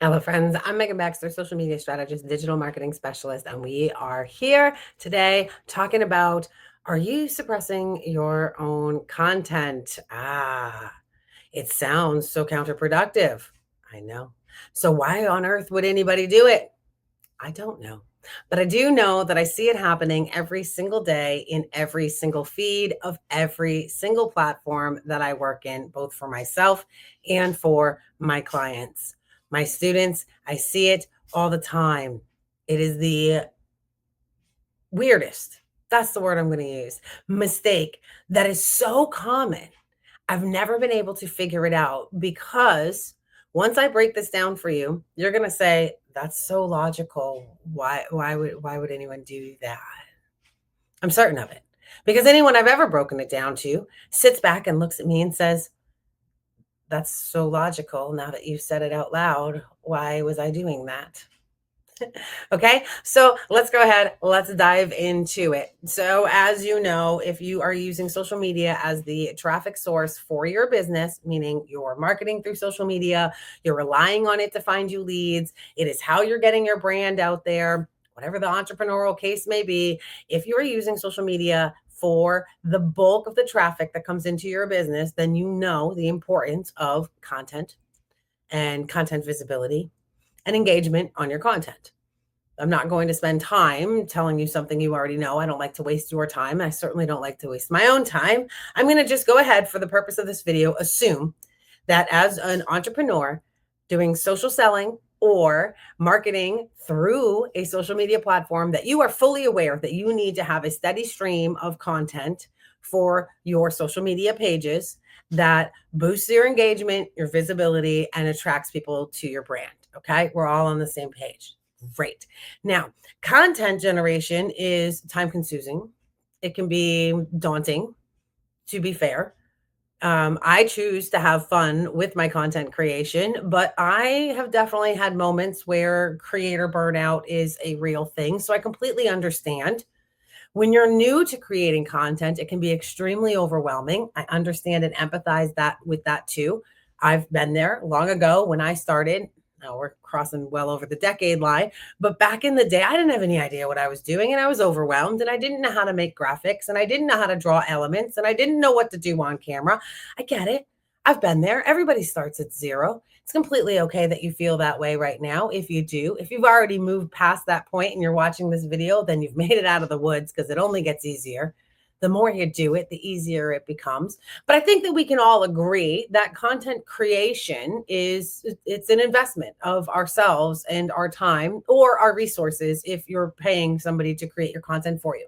Hello, friends. I'm Megan Baxter, social media strategist, digital marketing specialist, and we are here today talking about, are you suppressing your own content? It sounds so counterproductive. I know. So, why on earth would anybody do it? I don't know. But I do know that I see it happening every single day in every single feed of every single platform that I work in, both for myself and for my clients. My students, I see it all the time. It is the weirdest, that's the word I'm going to use, mistake that is so common. I've never been able to figure it out because once I break this down for you, you're going to say, that's so logical. Why would anyone do that? I'm certain of it. Because anyone I've ever broken it down to sits back and looks at me and says, that's so logical. Now that you've said it out loud, why was I doing that? Okay, so let's go ahead. Let's dive into it. So, as you know, if you are using social media as the traffic source for your business, meaning you're marketing through social media, you're relying on it to find you leads, it is how you're getting your brand out there, whatever the entrepreneurial case may be. If you're using social media for the bulk of the traffic that comes into your business, then you know the importance of content and content visibility and engagement on your content. I'm not going to spend time telling you something you already know. I don't like to waste your time. I certainly don't like to waste my own time. I'm going to just go ahead for the purpose of this video, assume that as an entrepreneur doing social selling or marketing through a social media platform, that you are fully aware that you need to have a steady stream of content for your social media pages that boosts your engagement, your visibility, and attracts people to your brand. Okay, we're all on the same page. Great. Now, content generation is time consuming. It can be daunting, to be fair. I choose to have fun with my content creation, but I have definitely had moments where creator burnout is a real thing. So I completely understand. When you're new to creating content, it can be extremely overwhelming. I understand and empathize that with that too. I've been there long ago when I started. Now we're crossing well over the decade line, but back in the day, I didn't have any idea what I was doing and I was overwhelmed and I didn't know how to make graphics and I didn't know how to draw elements and I didn't know what to do on camera. I get it. I've been there. Everybody starts at zero. It's completely okay that you feel that way right now. If you do, if you've already moved past that point and you're watching this video, then you've made it out of the woods because it only gets easier. The more you do it, the easier it becomes. But I think that we can all agree that content creation it's an investment of ourselves and our time or our resources if you're paying somebody to create your content for you,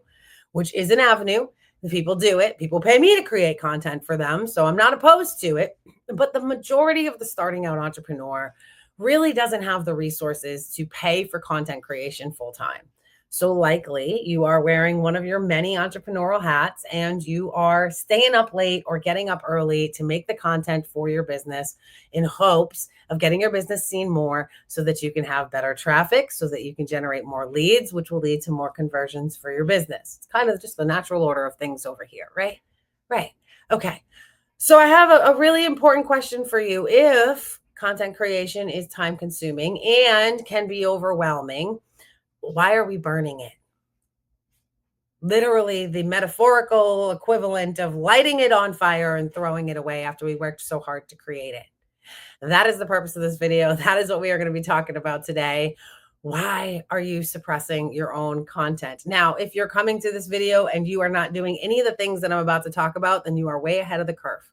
which is an avenue. People do it. People pay me to create content for them. So I'm not opposed to it. But the majority of the starting out entrepreneur really doesn't have the resources to pay for content creation full time. So likely you are wearing one of your many entrepreneurial hats and you are staying up late or getting up early to make the content for your business in hopes of getting your business seen more so that you can have better traffic, so that you can generate more leads, which will lead to more conversions for your business. It's kind of just the natural order of things over here, right? Right. Okay. So I have a really important question for you. If content creation is time consuming and can be overwhelming, why are we burning it? Literally the metaphorical equivalent of lighting it on fire and throwing it away after we worked so hard to create it. That is the purpose of this video. That is what we are going to be talking about today. Why are you suppressing your own content? Now, if you're coming to this video and you are not doing any of the things that I'm about to talk about, then you are way ahead of the curve.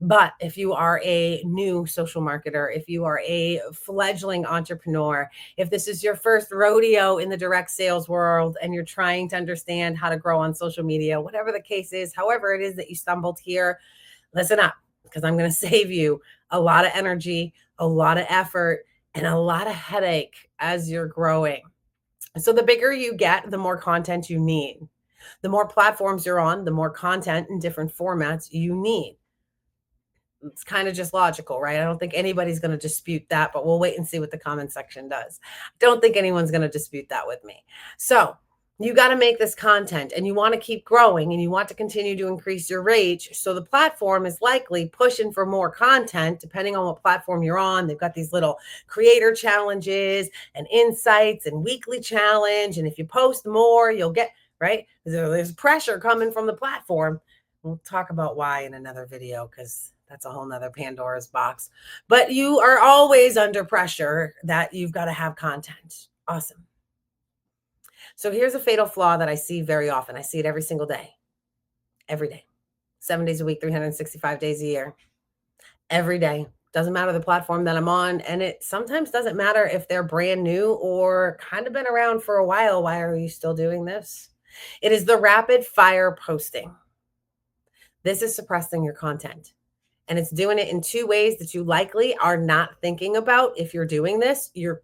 But if you are a new social marketer, if you are a fledgling entrepreneur, if this is your first rodeo in the direct sales world and you're trying to understand how to grow on social media, whatever the case is, however it is that you stumbled here, listen up because I'm going to save you a lot of energy, a lot of effort, and a lot of headache as you're growing. So the bigger you get, the more content you need. The more platforms you're on, the more content in different formats you need. It's kind of just logical, right? I don't think anybody's going to dispute that, but we'll wait and see what the comment section does. I don't think anyone's going to dispute that with me. So You got to make this content and you want to keep growing and you want to continue to increase your reach. So the platform is likely pushing for more content depending on what platform you're on. They've got these little creator challenges and insights and weekly challenge. And if you post more, you'll get right. There's pressure coming from the platform. We'll talk about why in another video because that's a whole nother Pandora's box. But you are always under pressure that you've got to have content. Awesome. So here's a fatal flaw that I see very often. I see it every day, 7 days a week, 365 days a year, every day. Doesn't matter the platform that I'm on. And it sometimes doesn't matter if they're brand new or kind of been around for a while. Why are you still doing this? It is the rapid fire posting. This is suppressing your content. And it's doing it in two ways that you likely are not thinking about. If you're doing this, you're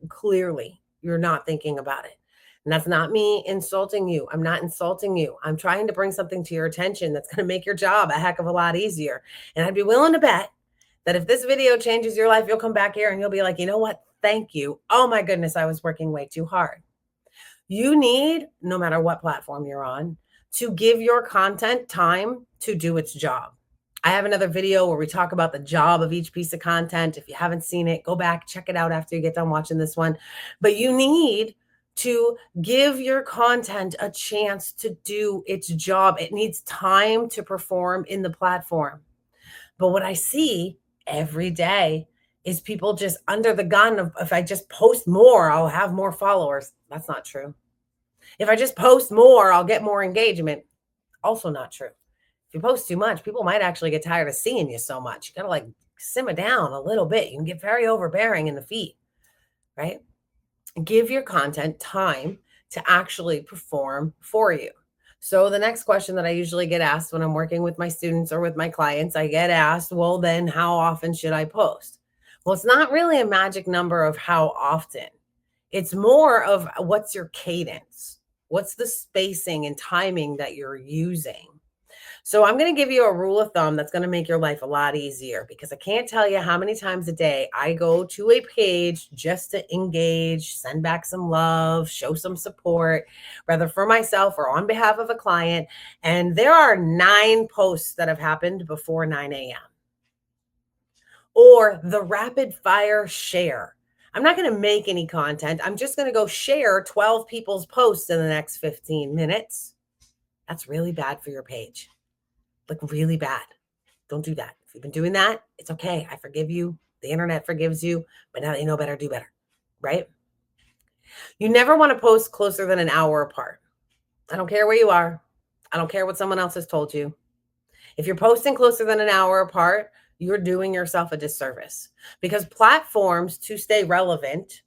not thinking about it. And that's not me insulting you. I'm not insulting you. I'm trying to bring something to your attention that's going to make your job a heck of a lot easier. And I'd be willing to bet that if this video changes your life, you'll come back here and you'll be like, you know what? Thank you. Oh my goodness, I was working way too hard. You need, no matter what platform you're on, to give your content time to do its job. I have another video where we talk about the job of each piece of content. If you haven't seen it, go back, check it out after you get done watching this one. But you need to give your content a chance to do its job. It needs time to perform in the platform. But what I see every day is people just under the gun of if I just post more, I'll have more followers. That's not true. If I just post more, I'll get more engagement. Also not true. If you post too much, people might actually get tired of seeing you so much. You got to like simmer down a little bit. You can get very overbearing in the feed, right? Give your content time to actually perform for you. So the next question that I usually get asked when I'm working with my students or with my clients, I get asked, well, then how often should I post? Well, it's not really a magic number of how often. It's more of what's your cadence? What's the spacing and timing that you're using? So I'm going to give you a rule of thumb that's going to make your life a lot easier because I can't tell you how many times a day I go to a page just to engage, send back some love, show some support, whether for myself or on behalf of a client. And there are 9 posts that have happened before 9 a.m. Or the rapid fire share. I'm not going to make any content. I'm just going to go share 12 people's posts in the next 15 minutes. That's really bad for your page. Like really bad. Don't do that. If you've been doing that, it's okay. I forgive you. The internet forgives you. But now that you know better, do better. Right? You never want to post closer than an hour apart. I don't care where you are. I don't care what someone else has told you. If you're posting closer than an hour apart, you're doing yourself a disservice because platforms, to stay relevant,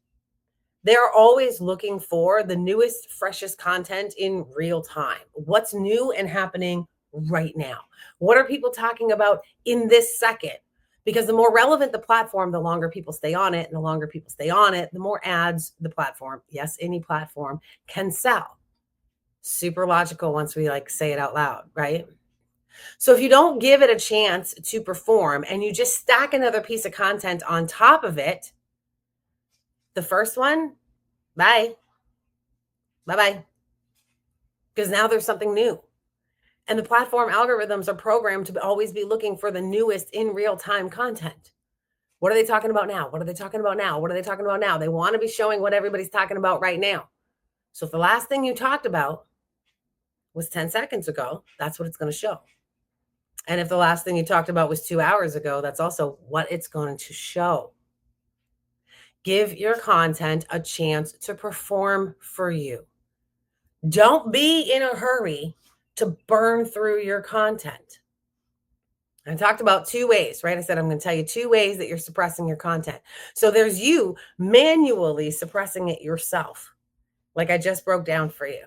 they're always looking for the newest, freshest content in real time. What's new and happening right now? What are people talking about in this second? Because the more relevant the platform, the longer people stay on it. And the longer people stay on it, the more ads the platform, yes, any platform can sell. Super logical once we like say it out loud, right? So if you don't give it a chance to perform and you just stack another piece of content on top of it, the first one, bye. Bye-bye. Because now there's something new. And the platform algorithms are programmed to always be looking for the newest in real-time content. What are they talking about now? What are they talking about now? What are they talking about now? They want to be showing what everybody's talking about right now. So if the last thing you talked about was 10 seconds ago, that's what it's going to show. And if the last thing you talked about was 2 hours ago, that's also what it's going to show. Give your content a chance to perform for you. Don't be in a hurry to burn through your content. I talked about 2 ways, right? I said, I'm going to tell you 2 ways that you're suppressing your content. So there's you manually suppressing it yourself, like I just broke down for you.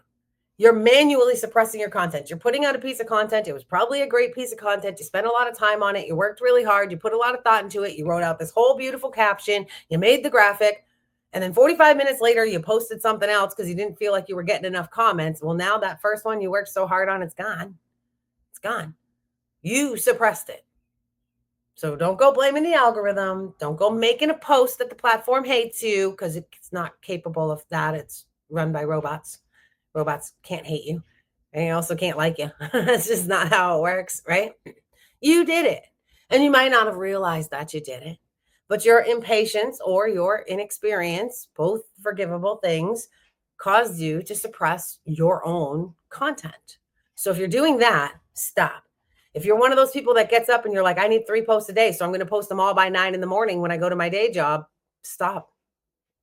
You're manually suppressing your content. You're putting out a piece of content. It was probably a great piece of content. You spent a lot of time on it. You worked really hard. You put a lot of thought into it. You wrote out this whole beautiful caption. You made the graphic. And then 45 minutes later, you posted something else because you didn't feel like you were getting enough comments. Well, now that first one you worked so hard on, it's gone. It's gone. You suppressed it. So don't go blaming the algorithm. Don't go making a post that the platform hates you because it's not capable of that. It's run by robots. Robots can't hate you, and they also can't like you. It's just not how it works, right? You did it. And you might not have realized that you did it, but your impatience or your inexperience, both forgivable things, caused you to suppress your own content. So if you're doing that, stop. If you're one of those people that gets up and you're like, I need 3 posts a day, so I'm going to post them all by 9 in the morning when I go to my day job, stop.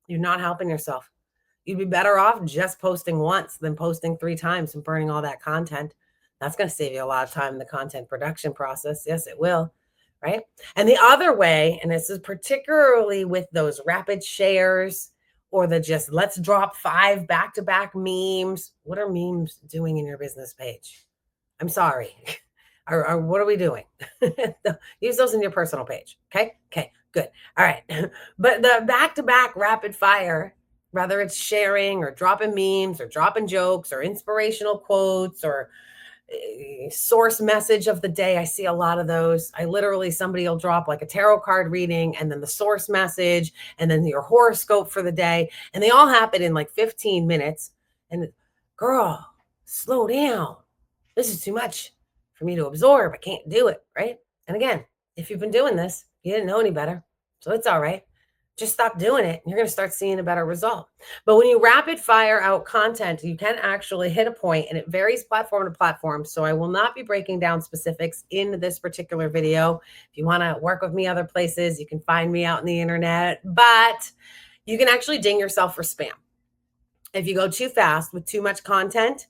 You're not helping yourself. You'd be better off just posting once than posting 3 times and burning all that content. That's going to save you a lot of time in the content production process. Yes, it will. Right. And the other way, and this is particularly with those rapid shares or the just let's drop 5 back-to-back memes. What are memes doing in your business page? I'm sorry. Or what are we doing? Use those in your personal page. Okay. Okay. Good. All right. But the back-to-back rapid fire, whether it's sharing or dropping memes or dropping jokes or inspirational quotes or source message of the day. I see a lot of those. I literally, somebody will drop like a tarot card reading and then the source message and then your horoscope for the day. And they all happen in like 15 minutes. And girl, slow down. This is too much for me to absorb. I can't do it. Right. And again, if you've been doing this, you didn't know any better. So it's all right. Just stop doing it and you're going to start seeing a better result. But when you rapid fire out content, you can actually hit a point, and it varies platform to platform. So I will not be breaking down specifics in this particular video. If you want to work with me other places, you can find me out on the internet, but you can actually ding yourself for spam. If you go too fast with too much content,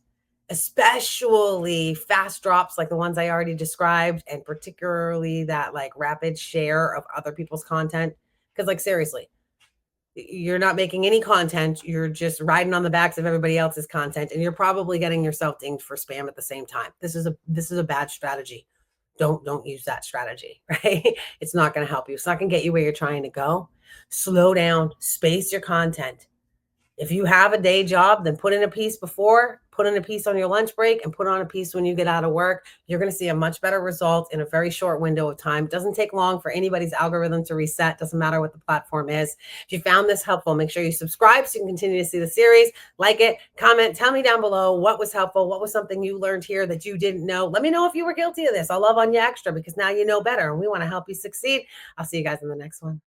especially fast drops like the ones I already described, and particularly that like rapid share of other people's content, because like seriously, you're not making any content. You're just riding on the backs of everybody else's content, and you're probably getting yourself dinged for spam at the same time. This is a bad strategy. Don't use that strategy, right? It's not going to help you. It's not going to get you where you're trying to go. Slow down, space your content. If you have a day job, then put in a piece before, put in a piece on your lunch break, and put on a piece when you get out of work. You're going to see a much better result in a very short window of time. It doesn't take long for anybody's algorithm to reset. Doesn't matter what the platform is. If you found this helpful, make sure you subscribe so you can continue to see the series. Like it, comment, tell me down below what was helpful, what was something you learned here that you didn't know. Let me know if you were guilty of this. I'll love on you extra because now you know better, and we want to help you succeed. I'll see you guys in the next one.